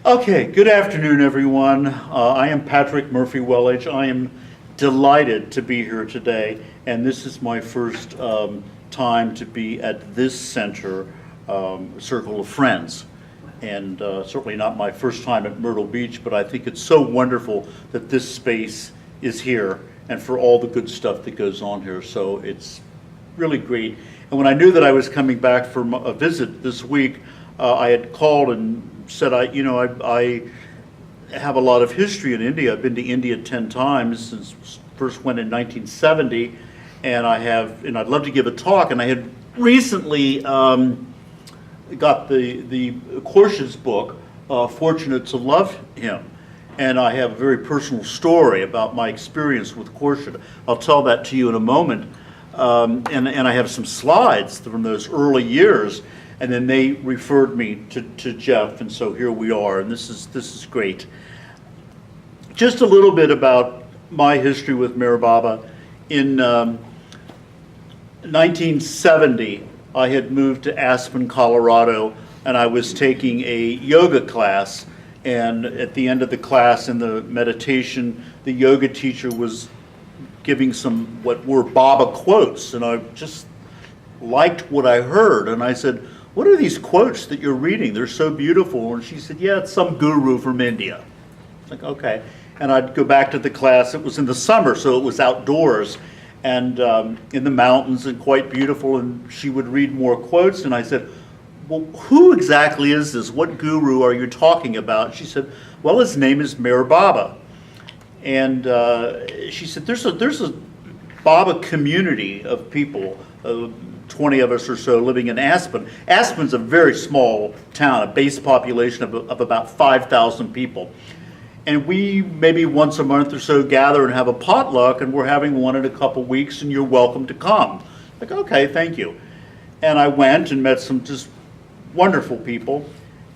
Okay, good afternoon, everyone. I am Patrick Murphy Welage. I am delighted to be here today, and this is my first time to be at this center, Circle of Friends. And certainly not my first time at Myrtle Beach, but I think it's so wonderful that this space is here and for all the good stuff that goes on here. So it's really great. And when I knew that I was coming back from a visit this week, I had called and said, I have a lot of history in India. I've been to India 10 times since first went in 1970, and I'd love to give a talk. And I had recently got the Korshed's book, Fortunate to Love Him, and I have a very personal story about my experience with Korshed. I'll tell that to you in a moment, and I have some slides from those early years. And then they referred me to Jeff, and so here we are, and this is great. Just a little bit about my history with Meher Baba. In 1970, I had moved to Aspen, Colorado, and I was taking a yoga class. And at the end of the class, in the meditation, the yoga teacher was giving some what were Baba quotes, and I just liked what I heard, and I said, "What are these quotes that you're reading? They're so beautiful." And she said, "Yeah, it's some guru from India." It's like, okay. And I'd go back to the class. It was in the summer, so it was outdoors and in the mountains and quite beautiful. And she would read more quotes. And I said, "Well, who exactly is this? What guru are you talking about?" She said, "Well, his name is Meher Baba." And she said, there's a Baba community of people, 20 of us or so living in Aspen. Aspen's a very small town, a base population of about 5,000 people. And we maybe once a month or so gather and have a potluck, and we're having one in a couple weeks, and you're welcome to come. Like, okay, thank you. And I went and met some just wonderful people.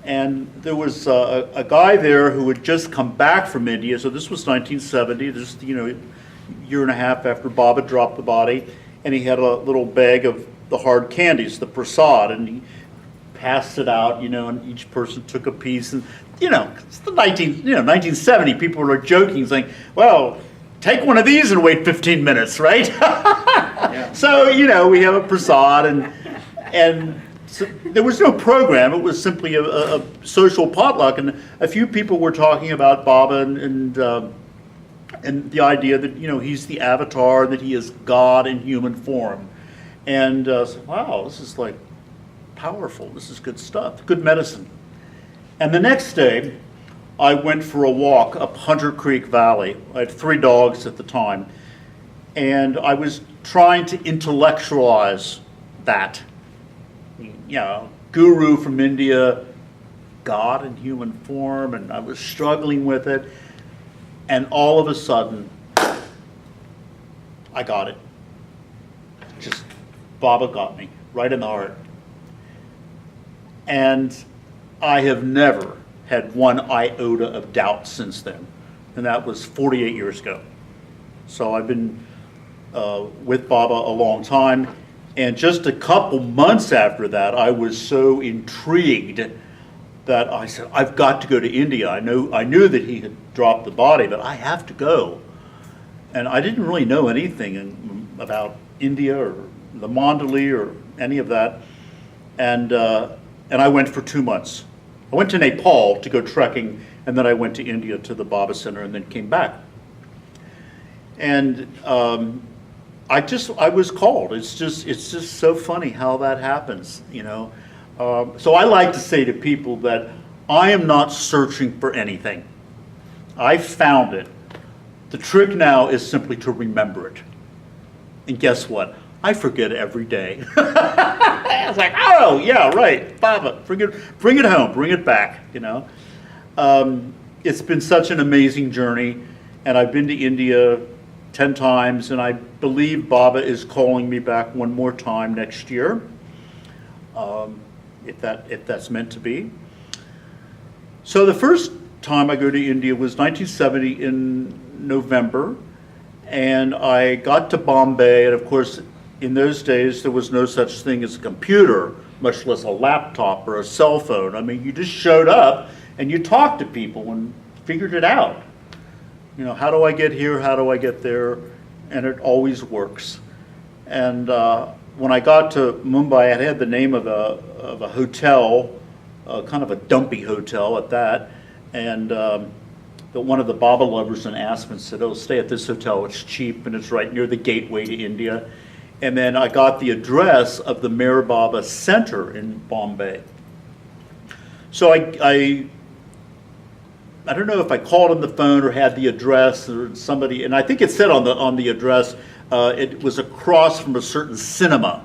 And there was a guy there who had just come back from India. So this was 1970, this, a year and a half after Baba dropped the body. And he had a little bag of the hard candies, the prasad, and he passed it out, and each person took a piece. And, it's the 1970, people were joking, saying, "Well, take one of these and wait 15 minutes, right?" Yeah. So, we have a prasad, and so there was no program. It was simply a social potluck, and a few people were talking about Baba and the idea that, he's the avatar, that he is God in human form. And so, wow, this is like powerful. This is good stuff, good medicine. And the next day, I went for a walk up Hunter Creek Valley. I had 3 dogs at the time. And I was trying to intellectualize that. Guru from India, God in human form, and I was struggling with it. And all of a sudden, I got it. Just Baba got me right in the heart. And I have never had one iota of doubt since then. And that was 48 years ago. So I've been with Baba a long time. And just a couple months after that, I was so intrigued that I said, I've got to go to India. I knew that he had dropped the body, but I have to go. And I didn't really know anything about India or the mandali or any of that. And I went for 2 months. I went to Nepal to go trekking, and then I went to India to the Baba Center and then came back. And I was called. It's just so funny how that happens, So I like to say to people that I am not searching for anything. I found it. The trick now is simply to remember it. And guess what? I forget every day. It's like, oh, yeah, right, Baba, bring it home, bring it back, It's been such an amazing journey, and I've been to India 10 times, and I believe Baba is calling me back one more time next year, if that's meant to be. So the first time I go to India was 1970 in November, and I got to Bombay, and of course, in those days, there was no such thing as a computer, much less a laptop or a cell phone. I mean, you just showed up and you talk to people and figured it out. You know, how do I get here? How do I get there? And it always works. And when I got to Mumbai, I had the name of a hotel, kind of a dumpy hotel at that, and one of the Baba lovers in Aspen said, "Oh, stay at this hotel. It's cheap and it's right near the gateway to India." And then I got the address of the Meher Baba Center in Bombay. So I don't know if I called on the phone or had the address or somebody, and I think it said on the address it was across from a certain cinema.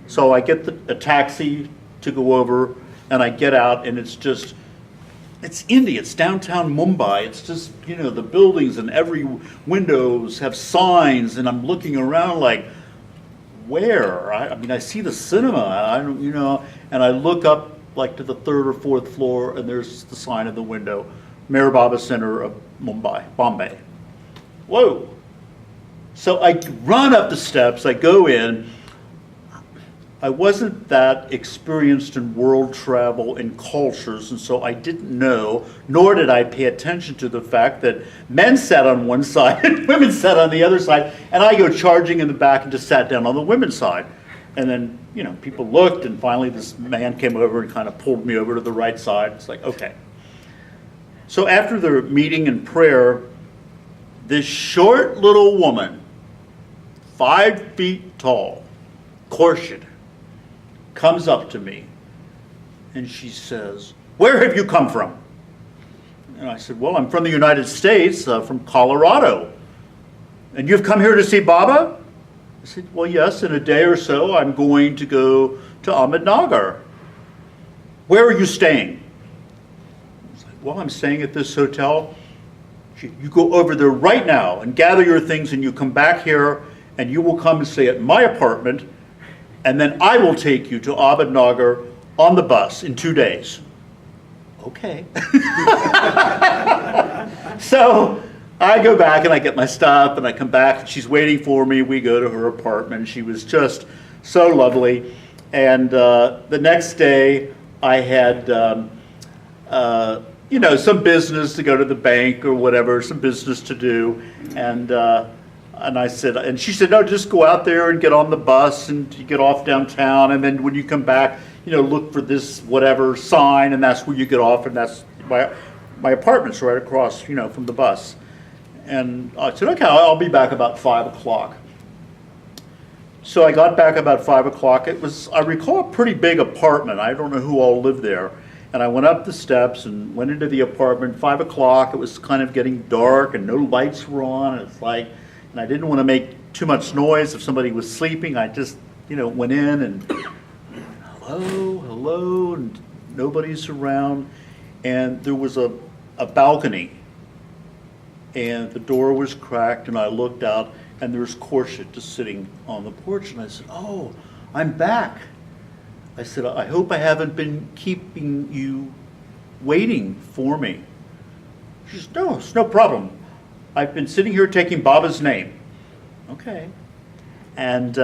So I get a taxi to go over, and I get out, and it's India. It's downtown Mumbai. It's just, you know, the buildings and every windows have signs, and I'm looking around like, where? I mean, I see the cinema, I don't, you know, and I look up like to the third or fourth floor, and there's the sign in the window, Meher Baba Center of Bombay. Whoa. So I run up the steps, I go in. I wasn't that experienced in world travel and cultures, and so I didn't know, nor did I pay attention to the fact that men sat on one side and women sat on the other side, and I go charging in the back and just sat down on the women's side. And then, you know, people looked, and finally this man came over and kind of pulled me over to the right side. It's like, okay. So after the meeting and prayer, this short little woman, 5 feet tall, Korshed, comes up to me and she says, "Where have you come from?" And I said, "Well, I'm from the United States, from Colorado." "And you've come here to see Baba?" I said, "Well, yes, in a day or so I'm going to go to Ahmednagar." "Where are you staying?" I was like, "Well, I'm staying at this hotel." "You go over there right now and gather your things, and you come back here, and you will come and stay at my apartment, and then I will take you to Ahmednagar on the bus in 2 days." Okay. So I go back and I get my stuff and I come back, and she's waiting for me. We go to her apartment. She was just so lovely. And the next day I had, you know, some business to go to the bank or whatever, some business to do. And I said, and she said, "No, just go out there and get on the bus and you get off downtown, and then when you come back, you know, look for this whatever sign, and that's where you get off, and that's my apartment's right across, you know, from the bus." And I said, "Okay, I'll be back about 5 o'clock." So I got back about 5 o'clock. It was, I recall, a pretty big apartment. I don't know who all lived there. And I went up the steps and went into the apartment. 5 o'clock, it was kind of getting dark and no lights were on. And it's like, and I didn't want to make too much noise if somebody was sleeping. I just, you know, went in and hello, and nobody's around. And there was a balcony, and the door was cracked, and I looked out, and there's Korshed just sitting on the porch. And I said, "Oh, I'm back." I said, "I hope I haven't been keeping you waiting for me." She said, "No, it's no problem. I've been sitting here taking Baba's name." Okay. And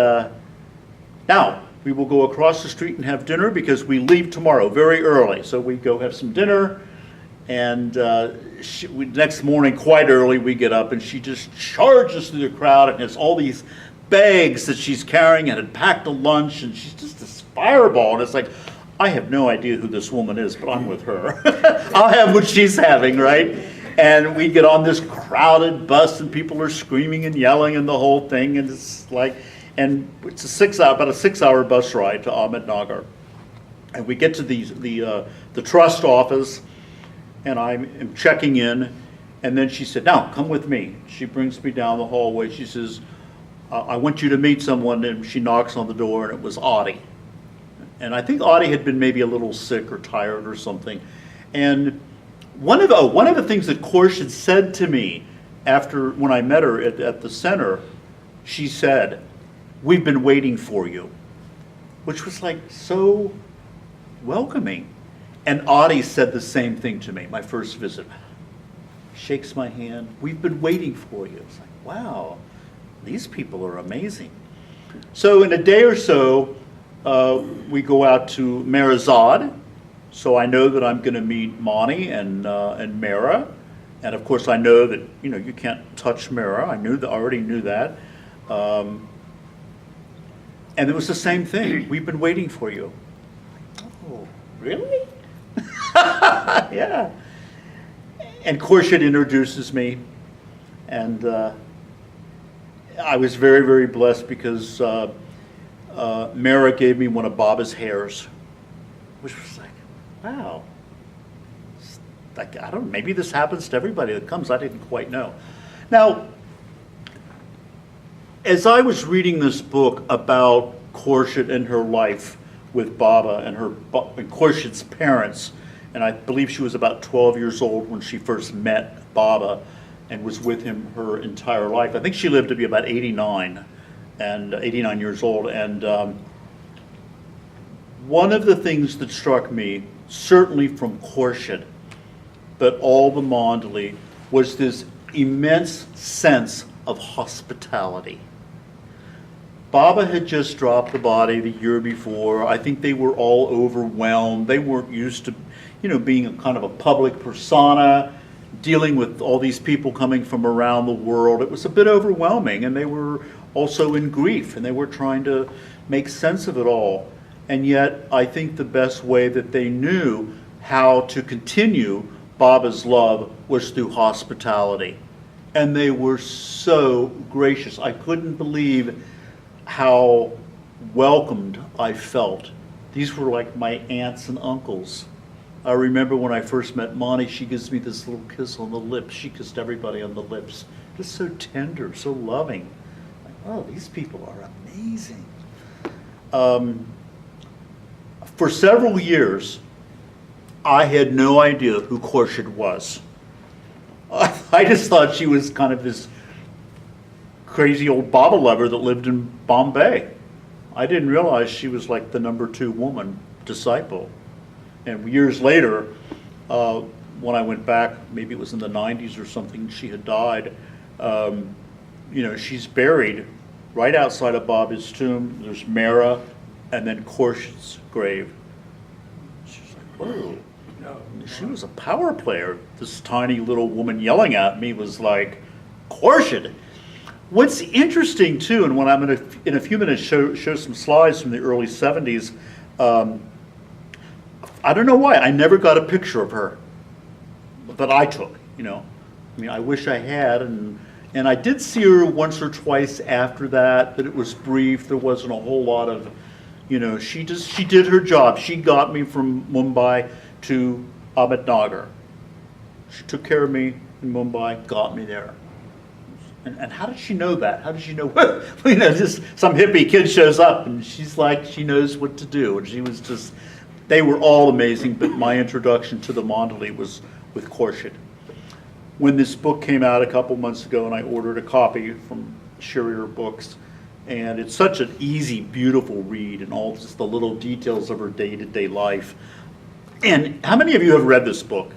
now we will go across the street and have dinner because we leave tomorrow very early. So we go have some dinner, and next morning quite early we get up, and she just charges through the crowd and has all these bags that she's carrying and had packed a lunch, and she's just this fireball. And it's like, I have no idea who this woman is, but I'm with her. I'll have what she's having, right? And we get on this crowded bus, and people are screaming and yelling and the whole thing. And it's like, and it's about a 6-hour bus ride to Ahmednagar. And we get to the trust office, and I'm checking in. And then she said, "Now, come with me." She brings me down the hallway. She says, "I want you to meet someone." And she knocks on the door, and it was Audie. And I think Audie had been maybe a little sick or tired or something. And one of the things that Korshed said to me after, when I met her at the center, she said, "We've been waiting for you," which was like so welcoming. And Audie said the same thing to me, my first visit. Shakes my hand. "We've been waiting for you." It's like, wow, these people are amazing. So in a day or so, we go out to Meherzad, So I know that I'm going to meet Monty and Mara, and of course I know that you can't touch Mara. I already knew that, and it was the same thing. We've been waiting for you. Oh, really? Yeah. And Korshed introduces me, and I was very, very blessed because Mara gave me one of Baba's hairs, which was like, wow. Like, I don't know, maybe this happens to everybody that comes. I didn't quite know. Now, as I was reading this book about Korshed and her life with Baba and Korshed's parents, and I believe she was about 12 years old when she first met Baba and was with him her entire life. I think she lived to be about 89 years old. And one of the things that struck me, certainly from Korshed, but all the mandali, was this immense sense of hospitality. Baba had just dropped the body the year before. I think they were all overwhelmed. They weren't used to, being a kind of a public persona, dealing with all these people coming from around the world. It was a bit overwhelming, and they were also in grief, and they were trying to make sense of it all. And yet, I think the best way that they knew how to continue Baba's love was through hospitality. And they were so gracious. I couldn't believe how welcomed I felt. These were like my aunts and uncles. I remember when I first met Monty, she gives me this little kiss on the lips. She kissed everybody on the lips. Just so tender, so loving. Like, oh, these people are amazing. For several years, I had no idea who Korshed was. I just thought she was kind of this crazy old Baba lover that lived in Bombay. I didn't realize she was like the number 2 woman disciple. And years later, when I went back, maybe it was in the 90s or something, she had died. She's buried right outside of Baba's tomb. There's Mara, and then Korshed's grave. She's like, whoa. She was a power player. This tiny little woman yelling at me was like, Korshed. What's interesting too, and when I'm going to, in a few minutes, show some slides from the early 70s, I don't know why, I never got a picture of her that I took, I wish I had, and I did see her once or twice after that, but it was brief. There wasn't a whole lot of, she did her job. She got me from Mumbai to Ahmednagar. She took care of me in Mumbai, got me there. And how did she know that? How did she know? Just some hippie kid shows up and she's like, she knows what to do. And she was just, they were all amazing, but my introduction to the mandali was with Korshed. When this book came out a couple months ago, and I ordered a copy from Sharir Books, and it's such an easy, beautiful read, and all just the little details of her day-to-day life. And how many of you have read this book?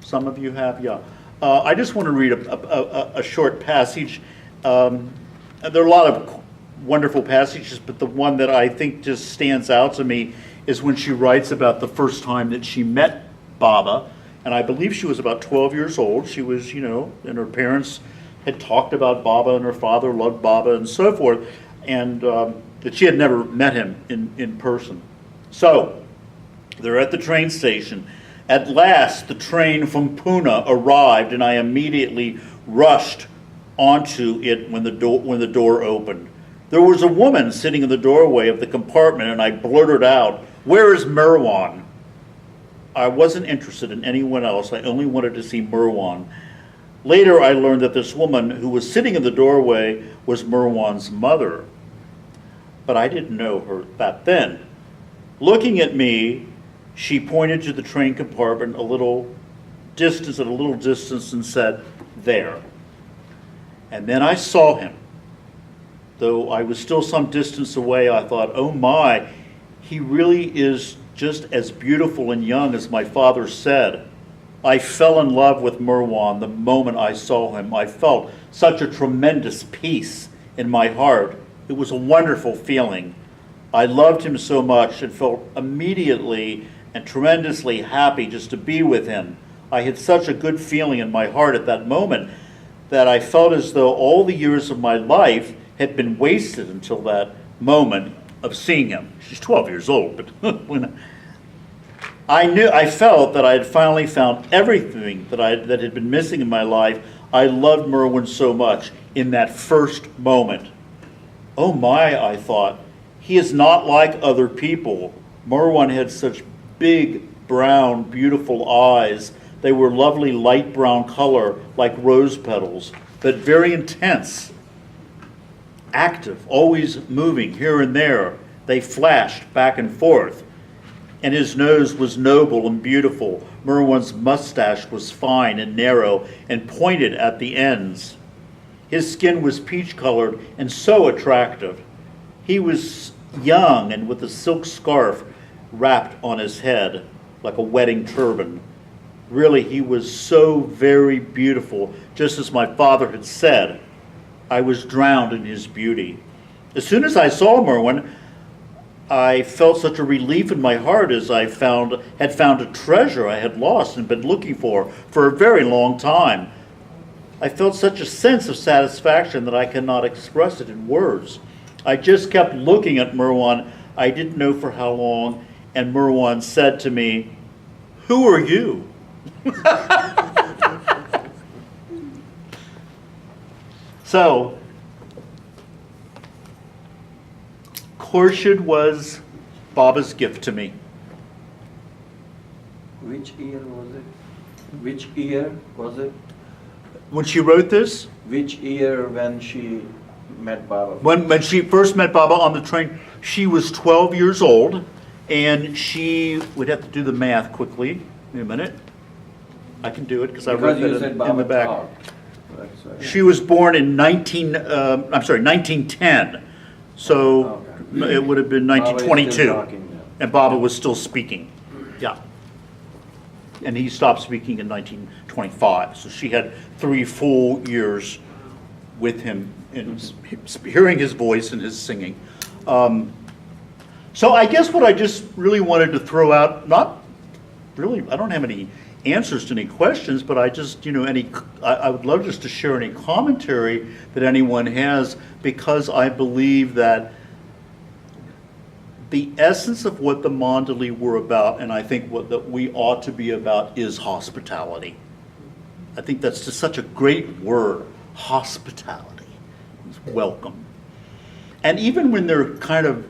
Some of you have, yeah. I just want to read a short passage. There are a lot of wonderful passages, but the one that I think just stands out to me is when she writes about the first time that she met Baba. And I believe she was about 12 years old. She was, and her parents had talked about Baba, and her father loved Baba and so forth, and that she had never met him in person. So they're at the train station. At last, the train from Pune arrived, and I immediately rushed onto it when the door opened. There was a woman sitting in the doorway of the compartment, and I blurted out, "Where is Marwan?" I wasn't interested in anyone else. I only wanted to see Marwan. Later, I learned that this woman who was sitting in the doorway was Marwan's mother, but I didn't know her back then. Looking at me, she pointed to the train compartment at a little distance, and said, "There." And then I saw him. Though I was still some distance away, I thought, oh my, he really is just as beautiful and young as my father said. I fell in love with Marwan the moment I saw him. I felt such a tremendous peace in my heart. It was a wonderful feeling. I loved him so much and felt immediately and tremendously happy just to be with him. I had such a good feeling in my heart at that moment that I felt as though all the years of my life had been wasted until that moment of seeing him. She's 12 years old, but when I felt that I had finally found everything that had been missing in my life. I loved Merwin so much in that first moment. Oh my, I thought, he is not like other people. Merwin had such big, brown, beautiful eyes. They were lovely light brown color, like rose petals, but very intense, active, always moving here and there. They flashed back and forth. And his nose was noble and beautiful. Merwin's mustache was fine and narrow and pointed at the ends. His skin was peach-colored and so attractive. He was young and with a silk scarf wrapped on his head like a wedding turban. Really, he was so very beautiful, just as my father had said. I was drowned in his beauty. As soon as I saw Merwin, I felt such a relief in my heart as I had found a treasure I had lost and been looking for a very long time. I felt such a sense of satisfaction that I cannot express it in words. I just kept looking at Merwin. I didn't know for how long, and Merwin said to me, "Who are you?" So, Korshed was Baba's gift to me. Which year was it? Which year was it? When she wrote this, Which year when she met Baba? when she first met Baba on the train, she was 12 years old, and she would have to do the math quickly. Wait a minute. I can do it because I wrote that in the back. She was born in 1910. So Okay. it would have been Baba is still 1922, talking now. and Baba was still speaking. Yeah. And he stopped speaking in 1925. So she had 3 full years with him, in hearing his voice and his singing. So I guess what I just really wanted to throw out, not really, I don't have any answers to any questions, but I just, I would love just to share any commentary that anyone has, because I believe that the essence of what the mandali were about, and I think what that we ought to be about, is hospitality. I think that's just such a great word, hospitality. It's welcome. And even when they're kind of,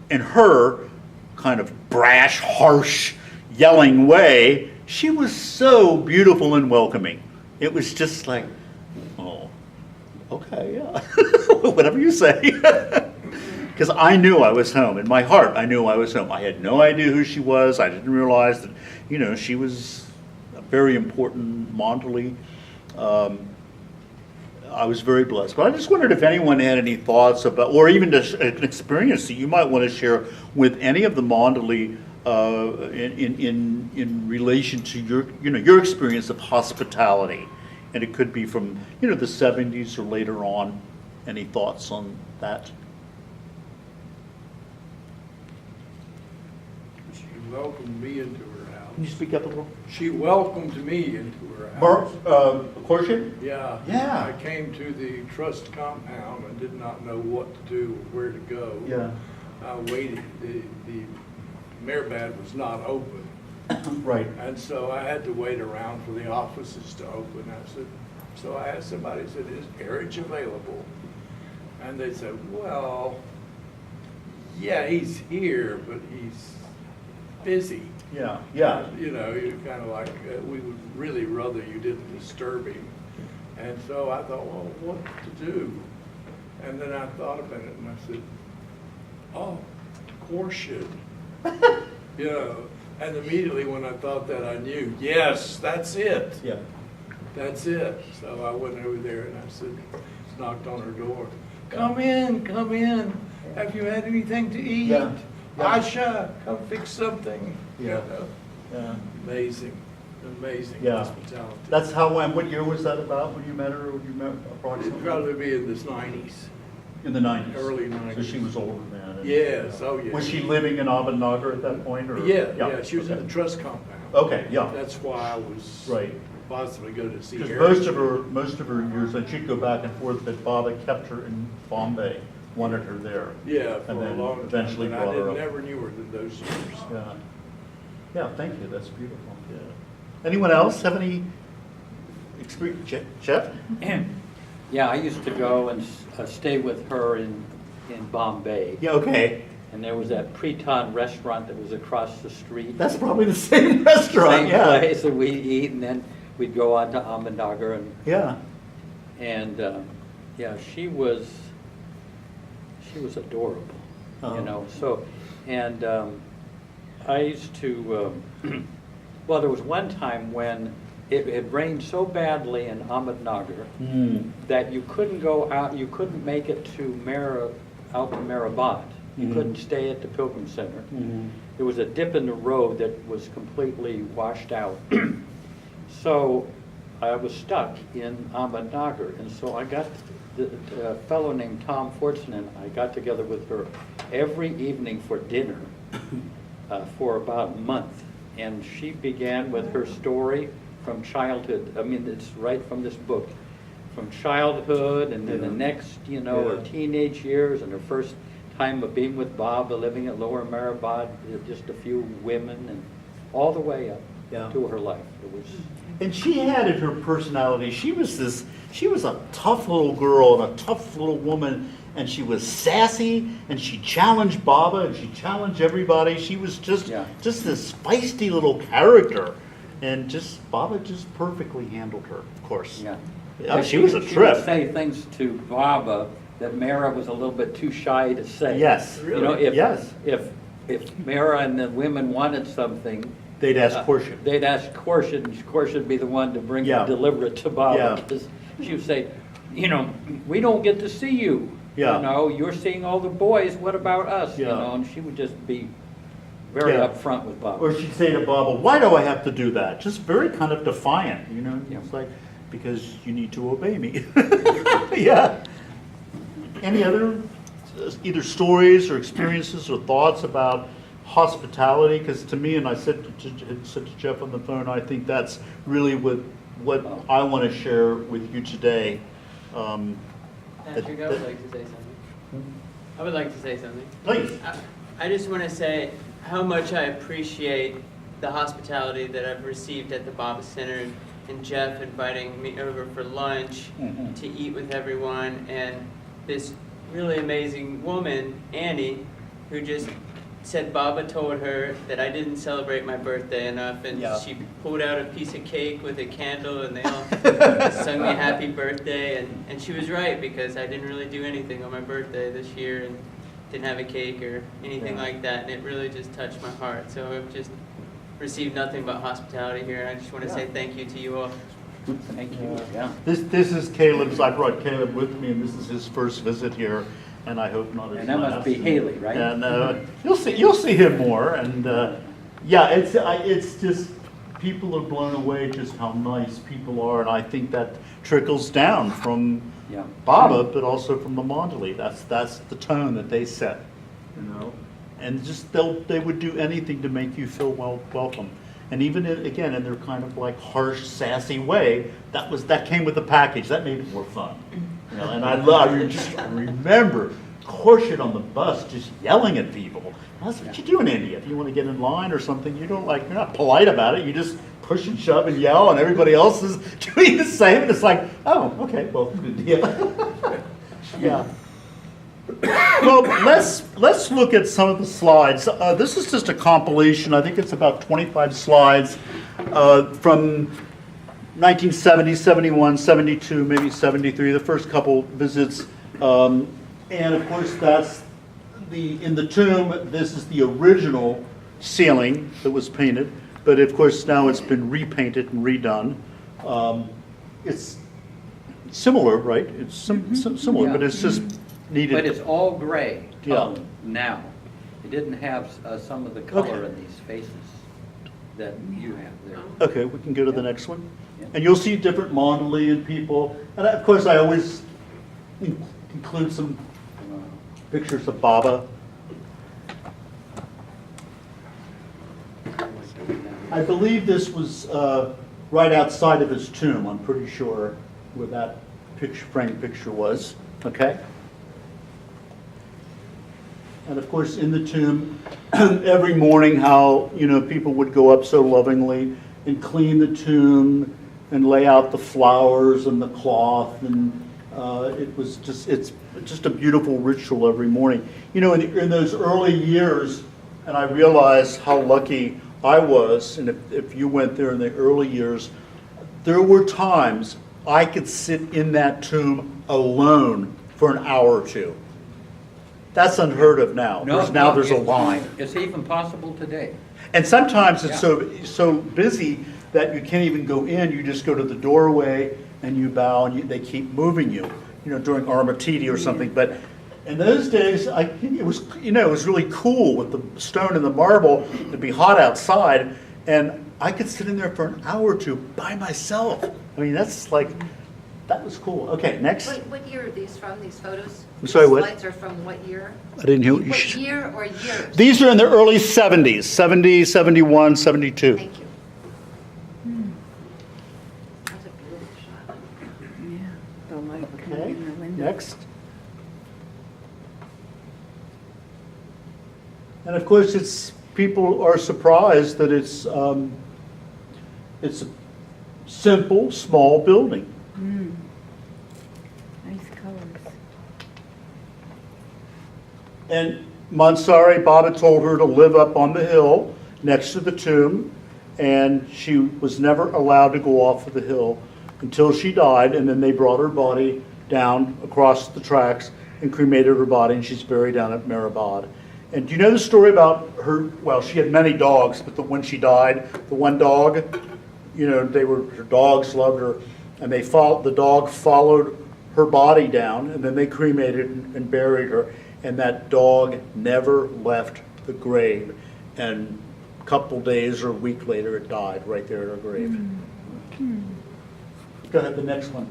in her kind of brash, harsh, yelling way, she was so beautiful and welcoming. It was just like, oh, okay, yeah, whatever you say. Because I knew I was home. In my heart, I knew I was home. I had no idea who she was. I didn't realize that, she was a very important mandali. I was very blessed. But I just wondered if anyone had any thoughts about, or even just an experience that you might want to share with any of the mandali in relation to your experience of hospitality. And it could be from, the 70s or later on. Any thoughts on that? She welcomed me into her house. Can you speak up a little? She welcomed me into her house. Korshed? Yeah. Yeah. I came to the trust compound and did not know what to do or where to go. Yeah. I waited. The Merbad was not open. Right. And so I had to wait around for the offices to open. So I asked somebody, I said, "Is Erich available?" And they said, "Well, yeah, he's here, but he's busy." Yeah, yeah. You're kind of like, we would really rather you didn't disturb him. And so I thought, well, what to do? And then I thought about it and I said, oh, Korshed. And immediately when I thought that, I knew, yes, that's it. Yeah. That's it. So I went over there and I said, knocked on her door. Come in, come in. Have you had anything to eat? Yeah. Yeah. Aisha, come fix something. Yeah. Yeah. Amazing Yeah. hospitality. That's how, and what year was that about when you met her, or when you met It'd approximately? probably be in the 90s. In the 90s? Early So 90s. she was older then? and- Yes, oh, yeah. Was she living in Ahmednagar at that point, or? Yeah, she was in okay. the trust compound. Okay, yeah. That's why I was Right. possibly going to see Because her. most of her years, and she'd go back and forth, but Baba kept her in Bombay, wanted her there. Yeah, for And a then long time. eventually but brought her up. never knew her in those years. Yeah. Yeah, thank you, that's beautiful, yeah. Anyone else have any experience? Jeff? Yeah, I used to go and stay with her in Bombay. Yeah, okay. And there was that Priton restaurant that was across the street. That's probably the same restaurant, Same yeah. place that we'd eat, and then we'd go on to Ahmednagar, Yeah. and yeah, she was adorable, Uh-huh. you know. So, and I used to. Well, there was one time when it had rained so badly in Ahmednagar that you couldn't go out. You couldn't make it to out to Mehrabad. You Mhm. couldn't stay at the Pilgrim Center. Mhm. There was a dip in the road that was completely washed out. So I was stuck in Ahmednagar, and so I got a fellow named Tom Fortson, and I got together with her every evening for dinner for about a month. And she began with her story from childhood. I mean, it's right from this book. From childhood, and then the next, you know, her teenage years, and her first time of being with Baba, living at Lower Mehrabad, just a few women, and all the way up to her life. It was. And she had in her personality, she was a tough little girl and a tough little woman, and she was sassy, and she challenged Baba, and she challenged everybody. She was just this feisty little character, and Baba just perfectly handled her, of course. Yeah. Yeah, she was a She trip. would say things to Baba that Mara was a little bit too shy to say. Yes. You know, Yes. if Mara and the women wanted something, They'd ask Korshed. They'd ask Korshed, and Korshed would be the one to bring Yeah. and deliver it to Baba. Yeah. Because she would say, you know, we don't get to see you. Yeah. You know, you're seeing all the boys, what about us? You Yeah. know, and she would just be very Yeah. upfront with Baba. Or she'd say to Baba, why do I have to do that? Just very kind of defiant, you know? Yeah. It's like, because you need to obey me. Yeah. Any other either stories or experiences or thoughts about hospitality? Because to me, and I said to Jeff on the phone, I think that's really what I want to share with you today. Patrick, I would like to say something. I would like to say something. Please. I just want to say how much I appreciate the hospitality that I've received at the Baba Center, and Jeff inviting me over for lunch to eat with everyone, and this really amazing woman, Annie, who just said Baba told her that I didn't celebrate my birthday enough, and she pulled out a piece of cake with a candle, and they all sung me happy birthday, and she was right, because I didn't really do anything on my birthday this year, and didn't have a cake or anything like that, and it really just touched my heart. So I've just received nothing but hospitality here, and I just want to say thank you to you all. Thank you. Yeah. This is Caleb's. I brought Caleb with me, and this is his first visit here, and I hope not his last. And that must be Haley, right? And you'll see him more, and yeah, it's just people are blown away just how nice people are, and I think that trickles down from Baba, but also from the mandali. That's the tone that they set, you know, and just they would do anything to make you feel welcome. And even again, in their kind of like harsh, sassy way, that came with the package. That made it more fun. You know, and I remember Korshed on the bus just yelling at people. That's what you do in India. If you want to get in line or something, you're not polite about it. You just push and shove and yell, and everybody else is doing the same. And it's like, oh, okay, well, good deal. Yeah. Well, let's look at some of the slides. This is just a compilation. I think it's about 25 slides from 1970, 71, 72, maybe 73, the first couple visits. And of course, that's in the tomb, this is the original ceiling that was painted. But of course, now it's been repainted and redone. It's similar, right? It's similar, but it's just needed. But it's all gray Yeah. now. It didn't have some of the color in these faces that you have there. Okay, we can go to the next one. And you'll see different mandali and people. And of course, I always include some pictures of Baba. I believe this was right outside of his tomb. I'm pretty sure where that frame picture was. Okay. And of course, in the tomb, every morning, how people would go up so lovingly and clean the tomb and lay out the flowers and the cloth, and it's just a beautiful ritual every morning. In those early years, and I realized how lucky I was, and if you went there in the early years, there were times I could sit in that tomb alone for an hour or two. That's unheard of now. Now there's a line. It's even possible today. And sometimes it's so busy that you can't even go in. You just go to the doorway and you bow, and they keep moving you. During Armatidi or something. But in those days, it was really cool with the stone and the marble. It'd be hot outside, and I could sit in there for an hour or two by myself. I mean, that was cool. Okay, next. What year are these from, these photos? I'm sorry, These what? slides are from what year? I didn't hear What year or years? These are in the early 70s, 70, 71, 72. Thank you. That's a beautiful shot. Yeah, the light Okay, coming in the window. next. And of course, people are surprised that it's a simple, small building. Nice colors. And Mansari, Baba told her to live up on the hill next to the tomb, and she was never allowed to go off of the hill until she died, and then they brought her body down across the tracks and cremated her body, and she's buried down at Mehrabad. And do you know the story about her? Well, she had many dogs, but when she died, the one dog, her dogs loved her, and the dog followed her body down, and then they cremated and buried her, and that dog never left the grave. And a couple days or a week later, it died right there at her grave. Go ahead, the next one.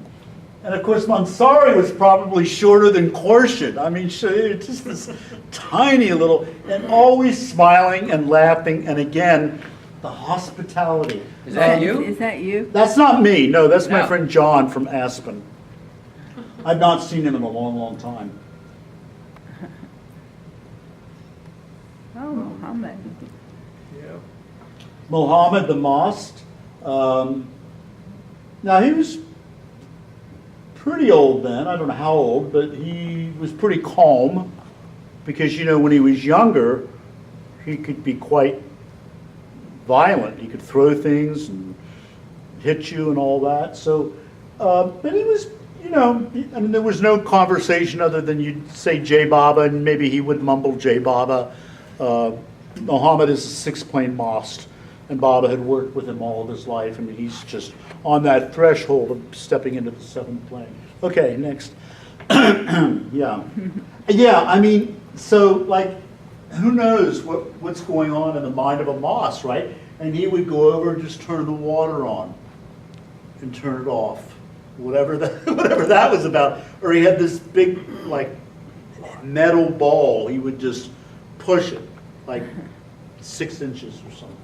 And of course, Mansari was probably shorter than Korshed. I mean, just this tiny little, and always smiling and laughing. And again, the hospitality. Is that you? Is that you? That's not me. No, that's my No. friend John from Aspen. I've not seen him in a long, long time. Oh, Muhammad. Yeah. Muhammad the Mosque. Now, he was pretty old then. I don't know how old, but he was pretty calm because, when he was younger, he could be quite violent. He could throw things and hit you and all that. So, but he was, there was no conversation other than you'd say Jai Baba, and maybe he would mumble Jai Baba. Muhammad is a 6-plane mosque, and Baba had worked with him all of his life. I mean, he's just on that threshold of stepping into the 7th plane. Okay, next. Yeah. Yeah, I mean, so, who knows what's going on in the mind of a mosque, right? And he would go over and just turn the water on and turn it off, whatever that was about. Or he had this big, metal ball. He would just push it, 6 inches or something.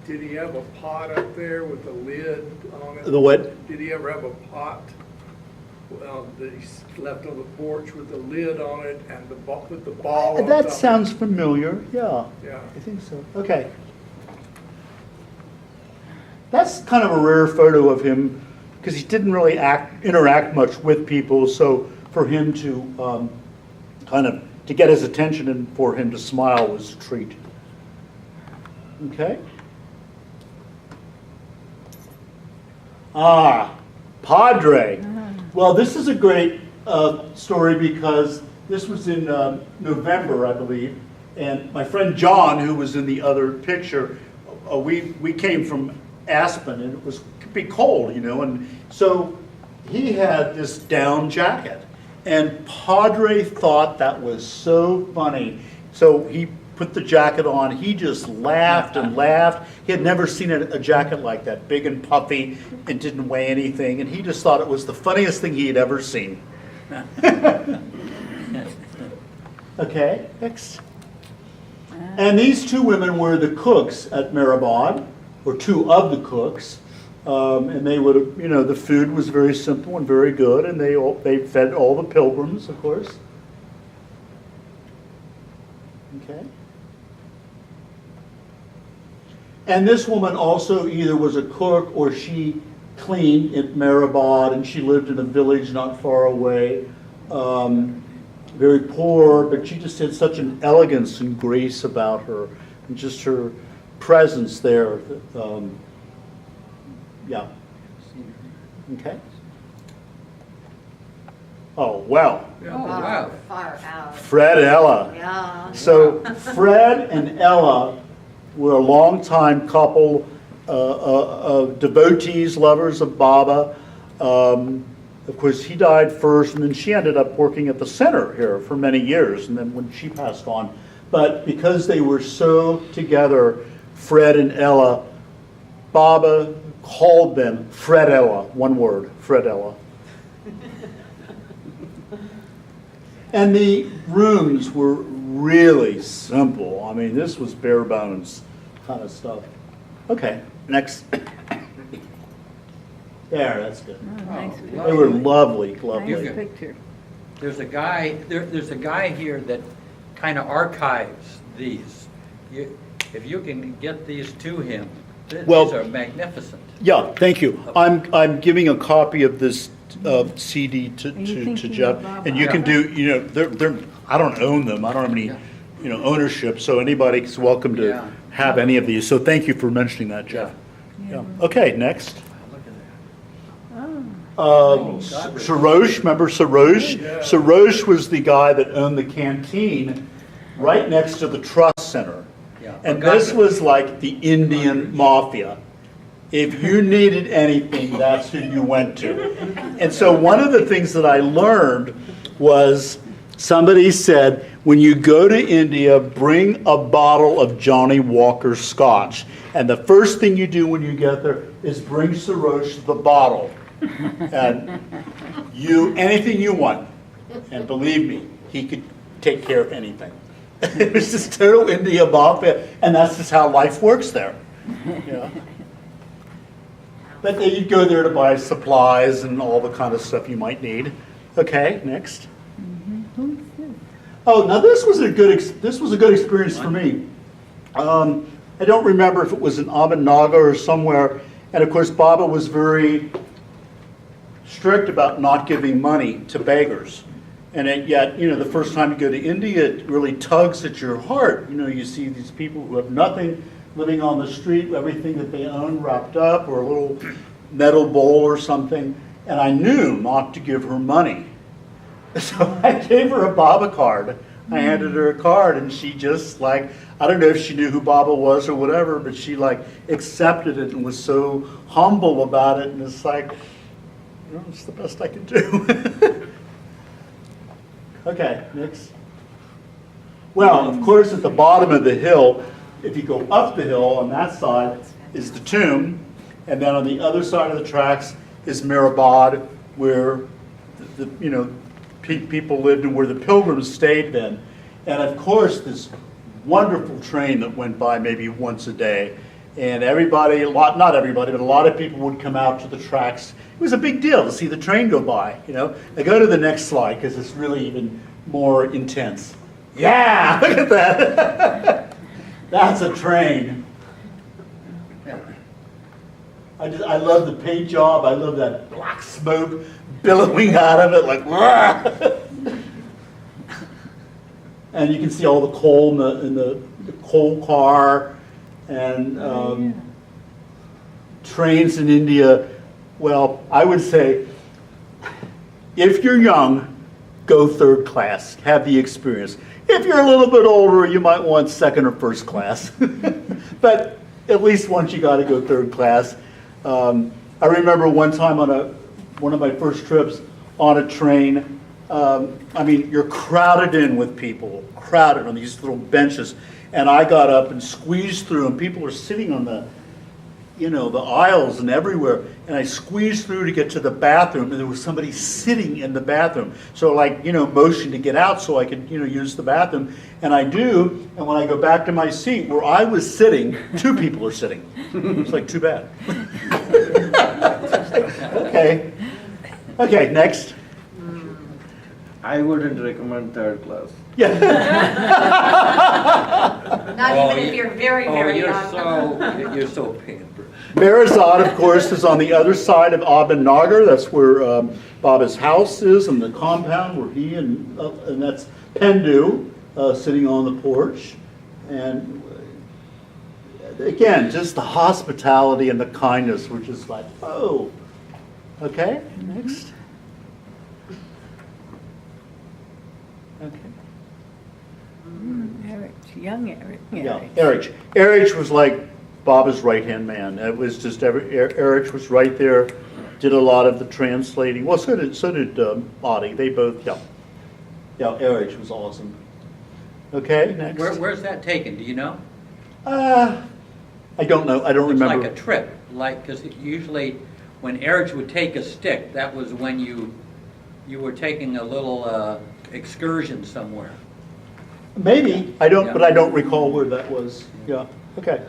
Did he have a pot up there with a lid on it? The what? Did he ever have a pot that he left on the porch with a lid on it and with the ball on That top? sounds familiar, yeah. Yeah. I think so. Okay. That's kind of a rare photo of him because he didn't really interact much with people. So for him to to get his attention and for him to smile was a treat. Okay. Padre. Well, this is a great story because this was in November, I believe, and my friend John, who was in the other picture, we came from Aspen, and it could be cold, and so he had this down jacket, and Padre thought that was so funny, so he put the jacket on. He just laughed and laughed. He had never seen a jacket like that, big and puffy, and didn't weigh anything. And he just thought it was the funniest thing he had ever seen. Okay, next. And these two women were the cooks at Mehrabad, or two of the cooks. And they would have, the food was very simple and very good, and they fed all the pilgrims, of course. Okay. And this woman also either was a cook or she cleaned at Mehrabad, and she lived in a village not far away. Very poor, but she just had such an elegance and grace about her, and just her presence there. Yeah. Okay. Oh, well. Oh, wow. Far out. Fred and Ella. Yeah. So Fred and Ella were a longtime couple of devotees, lovers of Baba. Of course, he died first, and then she ended up working at the center here for many years, and then when she passed on. But because they were so together, Fred and Ella, Baba called them Fred Ella, one word, Fred Ella. And the rooms were really simple. I mean, this was bare bones kind of stuff. Okay, next. There, that's good. Oh, nice Oh, picture. They were lovely, lovely. Nice picture. There's a guy here that kind of archives these. If you can get these to him, Well- these are magnificent. Yeah, thank you. I'm giving a copy of this CD Are you to thinking Jeff, of Baba? and you can do, they're, I don't own them, I don't have any, Yeah. ownership, so anybody's welcome to Yeah. have any of these. So thank you for mentioning that, Jeff. Yeah. Okay, next. Look at that. Sarosh, remember Sarosh? Yeah. Sarosh was the guy that owned the canteen right next to the trust center. Yeah. And this was like the Indian mafia. If you needed anything, that's who you went to. And so one of the things that I learned was somebody said, when you go to India, bring a bottle of Johnny Walker Scotch. And the first thing you do when you get there is bring Sarosh the bottle. And anything you want. And believe me, he could take care of anything. It was just total India mafia, and that's just how life works there. Yeah. But you'd go there to buy supplies and all the kind of stuff you might need. Okay, next. Who's this? Oh, now this was a good experience for me. I don't remember if it was in Ahmednagar or somewhere, and of course Baba was very strict about not giving money to beggars. And yet, the first time you go to India, it really tugs at your heart. You see these people who have nothing, living on the street, everything that they own wrapped up, or a little metal bowl or something. And I knew not to give her money. So I gave her a Baba card. I handed her a card, and she just I don't know if she knew who Baba was or whatever, but she accepted it and was so humble about it. And it's it's the best I can do. Okay, next. Well, of course, at the bottom of the hill, if you go up the hill on that side is the tomb, and then on the other side of the tracks is Mehrabad, where people lived and where the pilgrims stayed then. And of course, this wonderful train that went by maybe once a day. And not everybody, but a lot of people would come out to the tracks. It was a big deal to see the train go by, Now go to the next slide, because it's really even more intense. Yeah, look at that. That's a train. I love the paint job. I love that black smoke billowing out of it, and you can see all the coal in the coal car. And trains in India, well, I would say, if you're young, go third class, have the experience. If you're a little bit older, you might want second or first class. But at least once you got to go third class. I remember one time on one of my first trips on a train, you're crowded in with people, crowded on these little benches. And I got up and squeezed through, and people are sitting on the you know, the aisles and everywhere. And I squeezed through to get to the bathroom, and there was somebody sitting in the bathroom. So like, you know, motion to get out so I could, you know, use the bathroom. And I do, and when I go back to my seat where I was sitting, 2 people are sitting. It's like, too bad. Okay. Okay, next. I wouldn't recommend third class. Yeah. Not even if you're very, very young. You're so pampered. Marizad, of course, is on the other side of Nagar. That's where Baba's house is, and the compound where he and that's Pendu sitting on the porch. And again, just the hospitality and the kindness were just like, oh. Okay, next. Okay. Eric, young Eric. Yeah, Erich. Erich was like Baba's right-hand man. It was just Erich was right there, did a lot of the translating. Well, so did Audie. They both, yeah. Yeah, Erich was awesome. Okay, next. Where's that taken, do you know? I don't know. I don't remember. It's like a trip, like, because usually when Eric would take a stick, that was when you were taking a little excursion somewhere. Maybe. I don't, Yeah. but I don't recall where that was. Yeah, okay.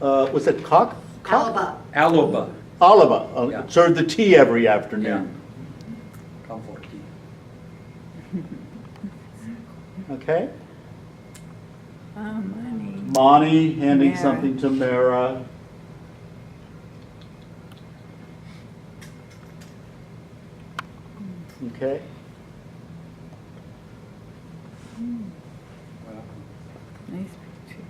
Was it Cock? Alba. Aluba. Oliva. Yeah. Served the tea every afternoon. Comfort tea. Okay. Money. Monty handing Mara. something to Mara. Okay. Nice picture.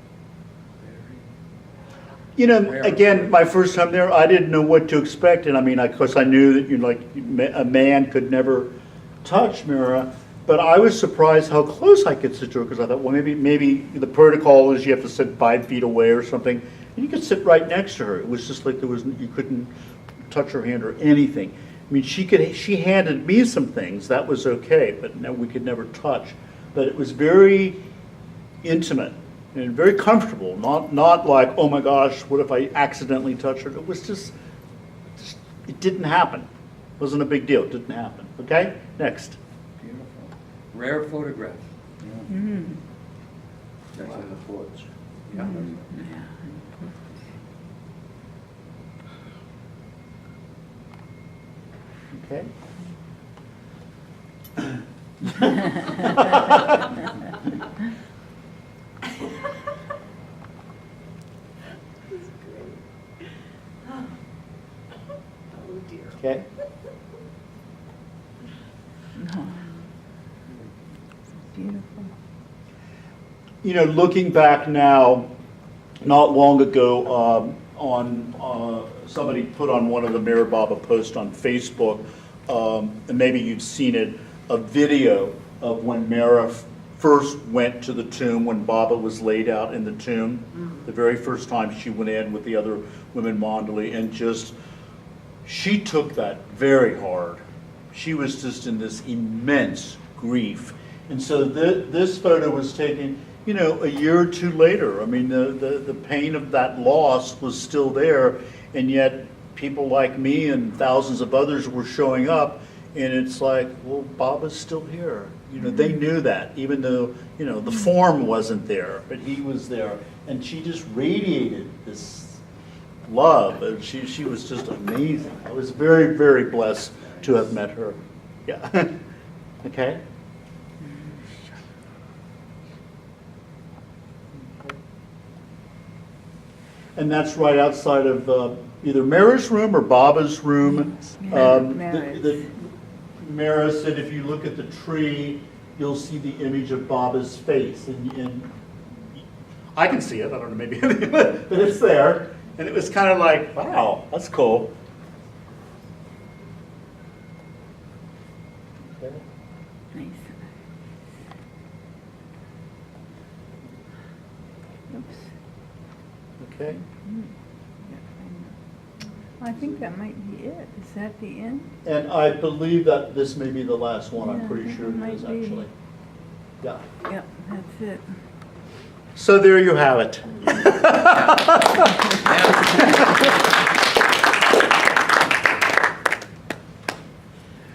You know, again, my first time there, I didn't know what to expect, and I mean, of course, I knew that a man could never touch Mira, but I was surprised how close I could sit to her, because I thought, well, maybe the protocol is you have to sit 5 feet away or something, and you could sit right next to her. It was just like you couldn't touch her hand or anything. I mean, she handed me some things, that was okay, but no, we could never touch. But it was very intimate and very comfortable, not like, oh my gosh, what if I accidentally touch her? It was just it didn't happen. It wasn't a big deal, it didn't happen. Okay, next. Beautiful. Rare photograph. That's on the porch. Yeah. Okay. Oh dear. Okay. Beautiful. You know, looking back now, not long ago, somebody put on one of the Mayor Baba posts on Facebook, and maybe you've seen it, a video of when Mara first went to the tomb, when Baba was laid out in the tomb, the very first time she went in with the other women mandali, and just, she took that very hard. She was just in this immense grief. And so this photo was taken, you know, a year or two later. I mean, the pain of that loss was still there, and yet people like me and thousands of others were showing up, and it's like, well, Baba's still here. You know, they knew that, even though, you know, the form wasn't there, but he was there. And she just radiated this love. And she was just amazing. I was very, very blessed to have met her. Yeah. Okay. And that's right outside of either Mara's room or Baba's room. Mara's. Mara said if you look at the tree, you'll see the image of Baba's face. And I can see it, I don't know, maybe, but it's there. And it was kind of like, wow, that's cool. Okay. Nice. Oops. Okay. I think that might be it. Is that the end? And I believe that this may be the last one. I'm Yeah, I pretty think sure it it might is be. actually. Yeah. Yep, that's it. So there you have it.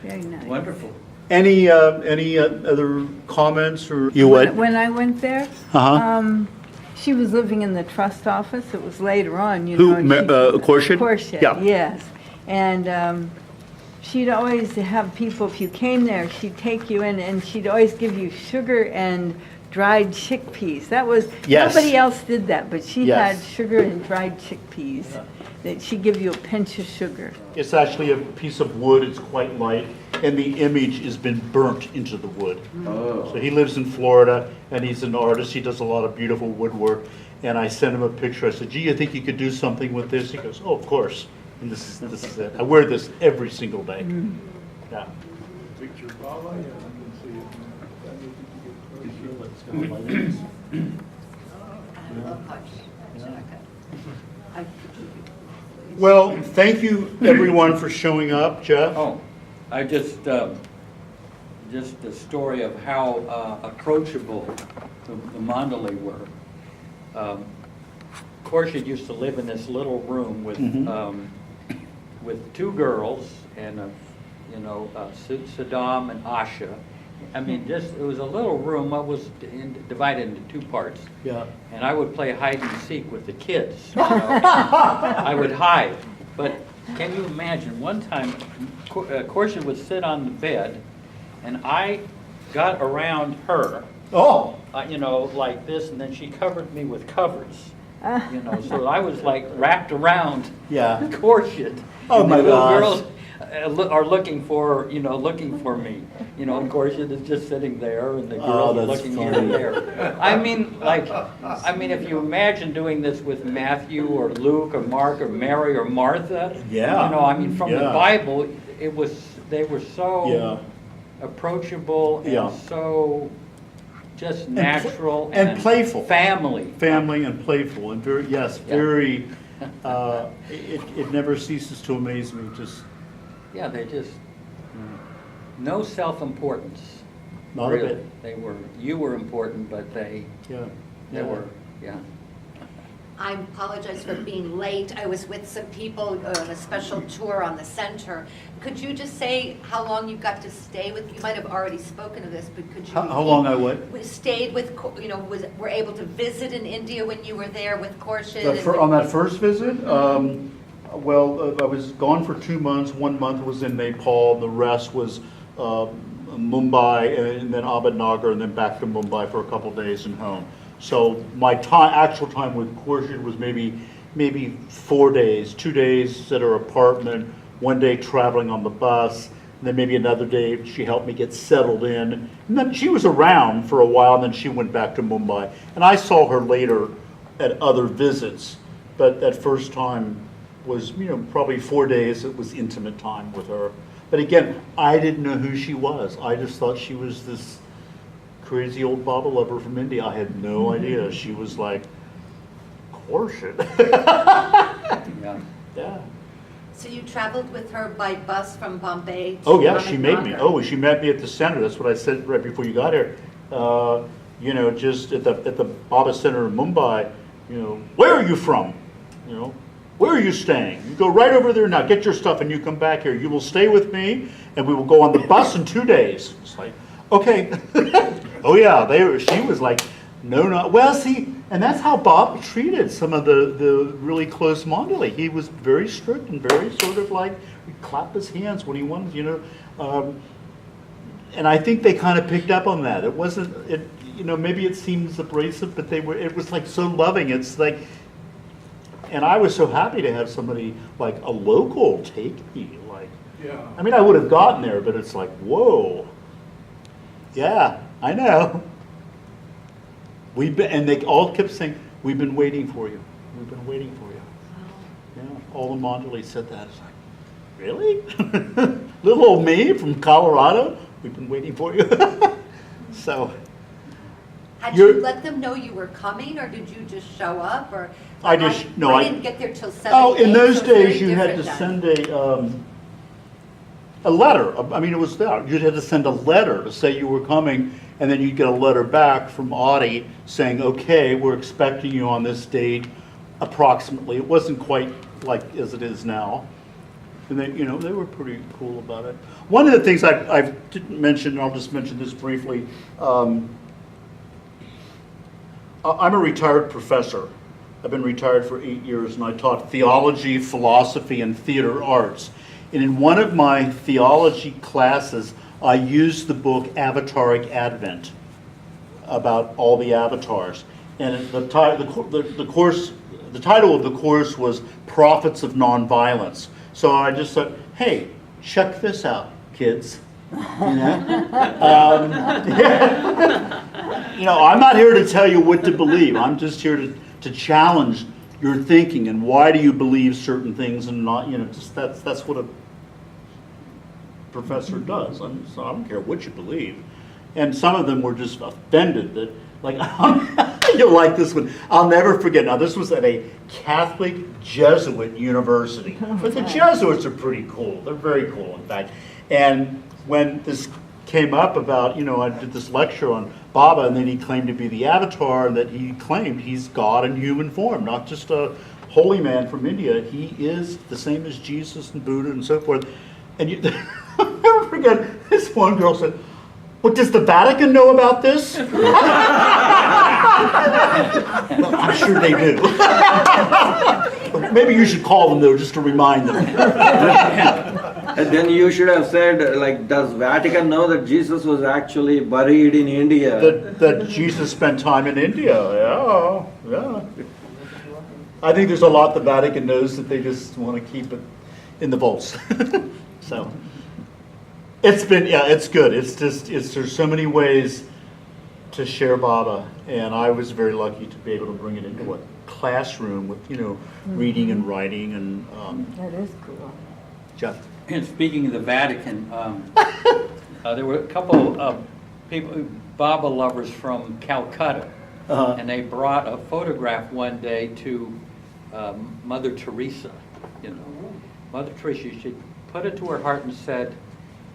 Very nice. Wonderful. Any other comments or you what? When I went there, Uh-huh. she was living in the trust office. It was later on, you Who, know. and she- Korshed? Korshed, Yeah. yes. And she'd always have people, if you came there, she'd take you in and she'd always give you sugar and dried chickpeas. That was, Yes. nobody else did that, but she Yes. had sugar and dried chickpeas. That she'd give you a pinch of sugar. It's actually a piece of wood, it's quite light, and the image has been burnt into the wood. So Oh, he lives in Florida, and he's an artist, he does a lot of beautiful woodwork, and I sent him a picture, I said, gee, you think you could do something with this? He goes, oh, of course, and this is it. I wear this every single day. Yeah. Picture Bala, yeah, I can see it. I love punch. Well, thank you, everyone, for showing up. Jeff? Oh, I just a story of how approachable the mandali were. Korshed used to live in this little room with with two girls and Saddam and Asha. I mean, it was a little room that was divided into two parts. Yeah. And I would play hide and seek with the kids. I would hide. But can you imagine, one time, Korshed would sit on the bed, and I got around her, Oh, like this, and then she covered me with covers. So I was like wrapped around yeah. Korshed. Oh, And my the little gosh. girls are looking for me. And Korshed is just sitting there, and the girls are that's looking here funny. and there. I mean, if you imagine doing this with Matthew or Luke or Mark or Mary or Martha. Yeah. I mean, from the Yeah. Bible, they were so Yeah. approachable Yeah. and so just pl- natural and playful. family. Family and playful and very, yes, very, it never ceases to amaze me, just Yeah, they just, no self-importance. not a Really. bit. You were important, but they Yeah. were, yeah. I apologize for being late. I was with some people on a special tour on the center. Could you just say how long you got to stay with, you might have already spoken of this, but could you? How long I what? Stayed with, were able to visit in India when you were there with Korshed? On that first visit, well, I was gone for 2 months. 1 month was in Nepal, the rest was Mumbai, and then Ahmednagar, and then back to Mumbai for a couple days and home. So my actual time with Korshed was maybe 4 days, 2 days at her apartment, 1 day traveling on the bus, and then maybe another day she helped me get settled in. And then she was around for a while, and then she went back to Mumbai. And I saw her later at other visits, but that first time was, probably 4 days. It was intimate time with her. But again, I didn't know who she was. I just thought she was this crazy old Baba lover from India. I had no idea. She was like, Korshed. Yeah. Yeah. So you traveled with her by bus from Bombay to Oh yeah, she made me. Ahmednagar? Oh, she met me at the center. That's what I said right before you got here. Just at the Baba Center in Mumbai. Where are you from? Where are you staying? You go right over there now. Get your stuff and you come back here. You will stay with me, and we will go on the bus in 2 days. It's like, okay. Oh yeah, she was like, no. Well, see, and that's how Bob treated some of the really close mandali. He was very strict and very sort of like, he'd clap his hands when he wanted, and I think they kind of picked up on that. It wasn't, maybe it seems abrasive, but it was like so loving. It's like, and I was so happy to have somebody like a local take me. Like, Yeah. I mean, I would have gotten there, but it's like, whoa. Yeah, I know. And they all kept saying, we've been waiting for you. We've been waiting for you. Yeah, all the mandali said that. It's like, really? Little old me from Colorado? We've been waiting for you. So. Had you let them know you were coming, or did you just show up, or? I didn't get there till 7. Oh, in 8, those so it's very days, you had to different then. send a letter. I mean, it was there. You'd had to send a letter to say you were coming, and then you'd get a letter back from Audie saying, okay, we're expecting you on this date approximately. It wasn't quite like as it is now. And they, you know, they were pretty cool about it. One of the things I didn't mention, and I'll just mention this briefly, I'm a retired professor. I've been retired for 8 years, and I taught theology, philosophy, and theater arts. And in one of my theology classes, I used the book Avataric Advent about all the avatars. And the title of the course was Prophets of Nonviolence. So I just said, hey, check this out, kids. You know? You know, I'm not here to tell you what to believe. I'm just here to challenge your thinking and why do you believe certain things and not, you know, just that's what a professor does. So I don't care what you believe. And some of them were just offended that, like, you'll like this one. I'll never forget. Now, this was at a Catholic Jesuit university. But the Jesuits are pretty cool. They're very cool, in fact. And when this came up about, you know, I did this lecture on Baba, and then he claimed to be the avatar, and that he claimed he's God in human form, not just a holy man from India. He is the same as Jesus and Buddha and so forth. And I'll never forget, this one girl said, well, does the Vatican know about this? Well, I'm sure they do. Maybe you should call them, though, just to remind them. And then you should have said, like, does Vatican know that Jesus was actually buried in India? That Jesus spent time in India, yeah. I think there's a lot the Vatican knows that they just want to keep it in the vaults. So, it's been, yeah, it's good. There's so many ways to share Baba, and I was very lucky to be able to bring it into a classroom with, you know, reading and writing and. That is cool. Jeff. And speaking of the Vatican, there were a couple of people, Baba lovers from Calcutta, and they brought a photograph one day to Mother Teresa. You know, Mother Teresa, she put it to her heart and said,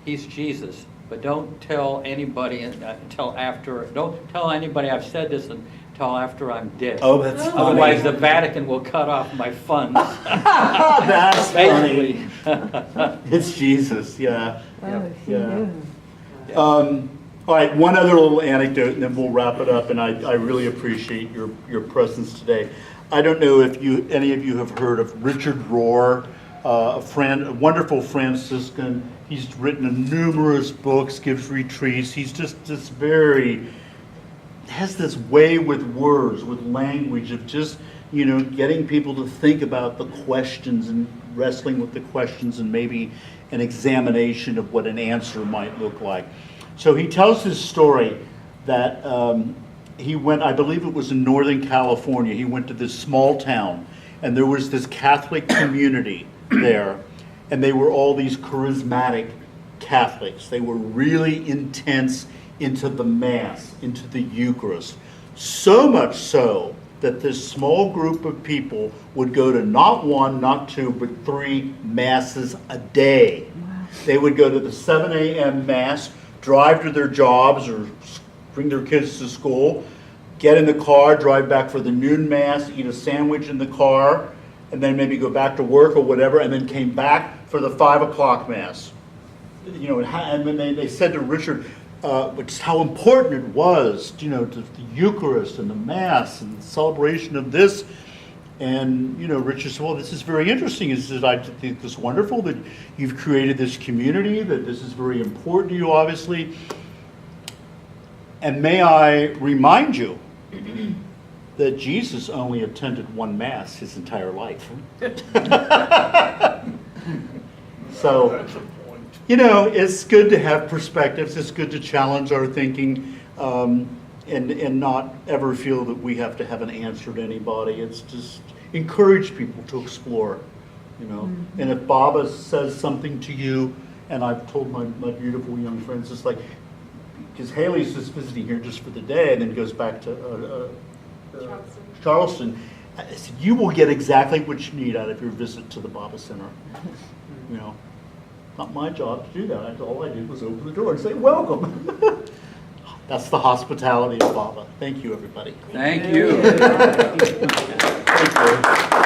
"He's Jesus, but don't tell anybody until after. Don't tell anybody I've said this until after I'm dead. Oh, that's funny. Otherwise, the Vatican will cut off my funds." That's Basically. funny. It's Jesus, yeah. Oh, she Yeah. knew. All right, one other little anecdote, and then we'll wrap it up. And I really appreciate your presence today. I don't know if any of you have heard of Richard Rohr, a wonderful Franciscan. He's written numerous books, gives retreats. He's just has this way with words, with language of just, you know, getting people to think about the questions and wrestling with the questions and maybe an examination of what an answer might look like. So he tells this story that he went, I believe it was in Northern California, he went to this small town, and there was this Catholic community there, and they were all these charismatic Catholics. They were really intense into the Mass, into the Eucharist. So much so that this small group of people would go to not one, not two, but 3 Masses a day. Wow. They would go to the 7 a.m. Mass, drive to their jobs or bring their kids to school, get in the car, drive back for the noon Mass, eat a sandwich in the car, and then maybe go back to work or whatever, and then came back for the 5 o'clock Mass. You know, and when they said to Richard, just how important it was, you know, to the Eucharist and the Mass and the celebration of this. And, you know, Richard said, well, this is very interesting. He said, I think it's wonderful that you've created this community, that this is very important to you, obviously. And may I remind you that Jesus only attended 1 Mass his entire life. So, you know, it's good to have perspectives. It's good to challenge our thinking and not ever feel that we have to have an answer to anybody. It's just encourage people to explore, you know. Mm-hmm. And if Baba says something to you, and I've told my beautiful young friends, it's like, because Haley's just visiting here just for the day and then goes back to Charleston. I said, you will get exactly what you need out of your visit to the Baba Center. You know, not my job to do that. All I did was open the door and say, welcome. That's the hospitality of Baba. Thank you, everybody. Thank you. Thank you.